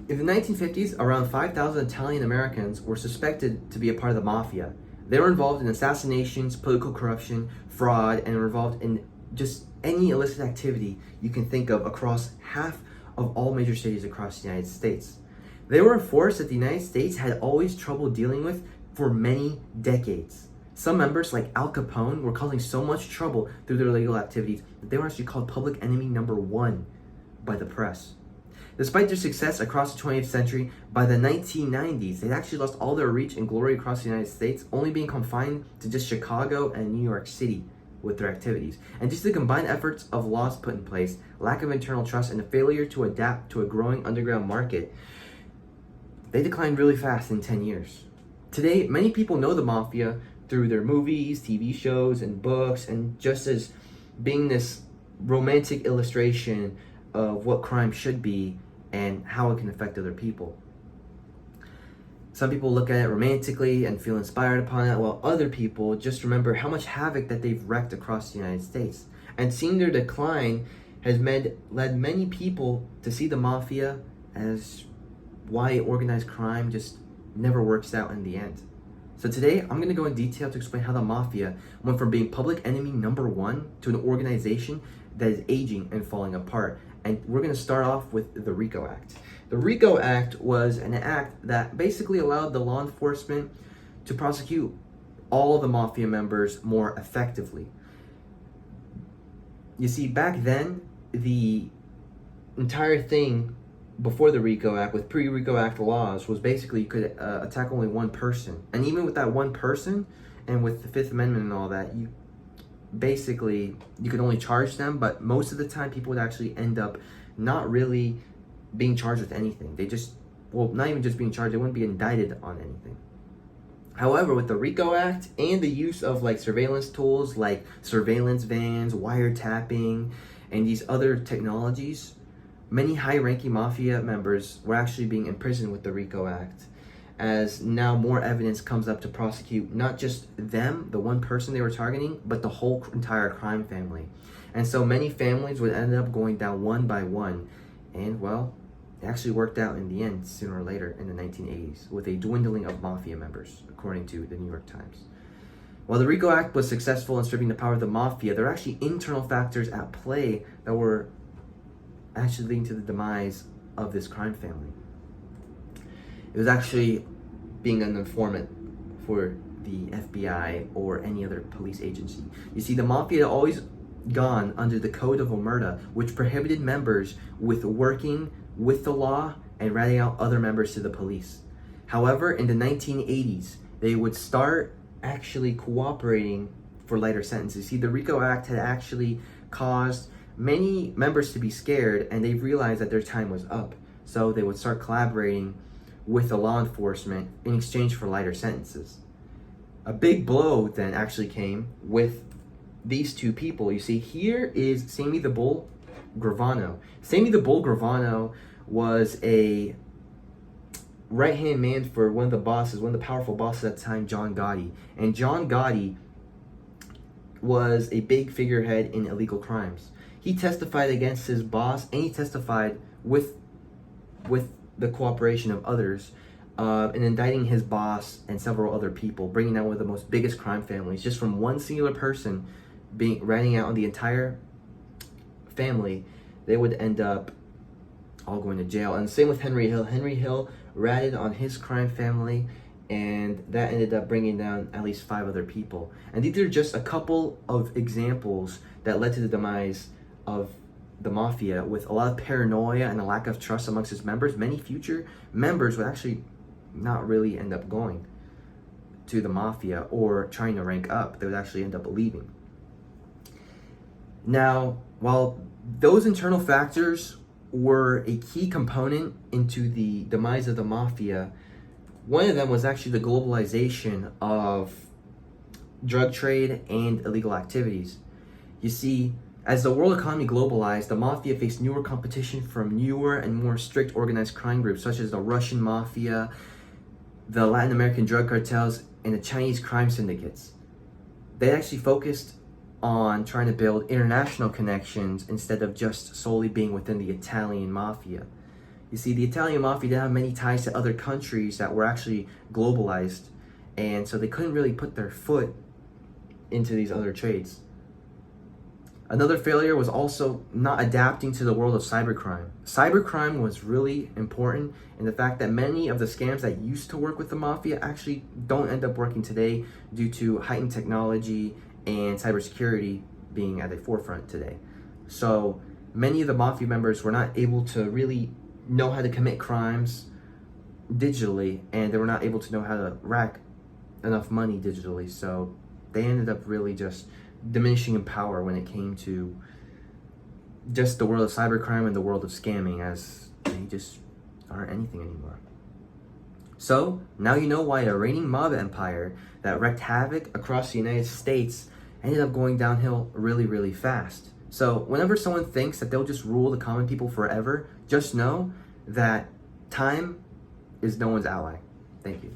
In the 1950s, around 5,000 Italian Americans were suspected to be a part of the mafia. They were involved in assassinations, political corruption, fraud, and were involved in just any illicit activity you can think of across half of all major cities across the United States. They were a force that the United States had always trouble dealing with for many decades. Some members, like Al Capone, were causing so much trouble through their illegal activities that they were actually called public enemy number one by the press. Despite their success across the 20th century, by the 1990s, they'd actually lost all their reach and glory across the United States, only being confined to just Chicago and New York City with their activities. And just the combined efforts of laws put in place, lack of internal trust, and a failure to adapt to a growing underground market, they declined really fast in 10 years. Today, many people know the mafia through their movies, TV shows, and books, and just as being this romantic illustration of what crime should be and how it can affect other people. Some people look at it romantically and feel inspired upon it, while other people just remember how much havoc that they've wreaked across the United States. And seeing their decline has led many people to see the mafia as why organized crime just never works out in the end. So today, I'm going to go in detail to explain how the mafia went from being public enemy number one to an organization that is aging and falling apart. And we're going to start off with the RICO Act. The RICO Act was an act that basically allowed the law enforcement to prosecute all of the mafia members more effectively. You see, back then, the entire thing before the RICO Act, with pre-RICO Act laws, was basically you could attack only one person. And even with that one person, and with the Fifth Amendment and all that, you could only charge them, but most of the time people would actually end up not really being charged with anything. Not even just being charged, they wouldn't be indicted on anything. However, with the RICO Act and the use of surveillance tools like surveillance vans, wiretapping, and these other technologies, many high-ranking mafia members were actually being imprisoned with the RICO Act, as now more evidence comes up to prosecute not just them, the one person they were targeting, but the whole entire crime family. And so many families would end up going down one by one. And well, it actually worked out in the end sooner or later in the 1980s with a dwindling of mafia members, according to the New York Times. While the RICO Act was successful in stripping the power of the mafia, there are actually internal factors at play that were actually leading to the demise of this crime family. It was actually being an informant for the FBI or any other police agency. You see, the mafia had always gone under the Code of Omerta, which prohibited members with working with the law and ratting out other members to the police. However, in the 1980s, they would start actually cooperating for lighter sentences. See, the RICO Act had actually caused many members to be scared, and they realized that their time was up. So they would start collaborating with the law enforcement in exchange for lighter sentences. A big blow then actually came with these two people. You see, here is Sammy the Bull Gravano. Sammy the Bull Gravano was a right-hand man for one of the powerful bosses at the time, John Gotti. And John Gotti was a big figurehead in illegal crimes. He testified against his boss, and he testified with the cooperation of others in indicting his boss and several other people, bringing down one of the most biggest crime families just from one singular person ratting out on the entire family. They would end up all going to jail. And same with Henry Hill. Henry Hill ratted on his crime family, and that ended up bringing down at least 5 other people. And these are just a couple of examples that led to the demise of the mafia, with a lot of paranoia and a lack of trust amongst its members. Many future members would actually not really end up going to the mafia or trying to rank up. They would actually end up leaving. Now, while those internal factors were a key component into the demise of the mafia, one of them was actually the globalization of drug trade and illegal activities. You see, as the world economy globalized, the mafia faced newer competition from newer and more strict organized crime groups such as the Russian mafia, the Latin American drug cartels, and the Chinese crime syndicates. They actually focused on trying to build international connections instead of just solely being within the Italian mafia. You see, the Italian mafia didn't have many ties to other countries that were actually globalized, and so they couldn't really put their foot into these other trades. Another failure was also not adapting to the world of cybercrime. Cybercrime was really important in the fact that many of the scams that used to work with the mafia actually don't end up working today due to heightened technology and cybersecurity being at the forefront today. So many of the mafia members were not able to really know how to commit crimes digitally, and they were not able to know how to rack enough money digitally. So they ended up really just diminishing in power when it came to just the world of cybercrime and the world of scamming, as they just aren't anything anymore. So now you know why a reigning mob empire that wreaked havoc across the United States ended up going downhill really, really fast. So whenever someone thinks that they'll just rule the common people forever, just know that time is no one's ally. Thank you.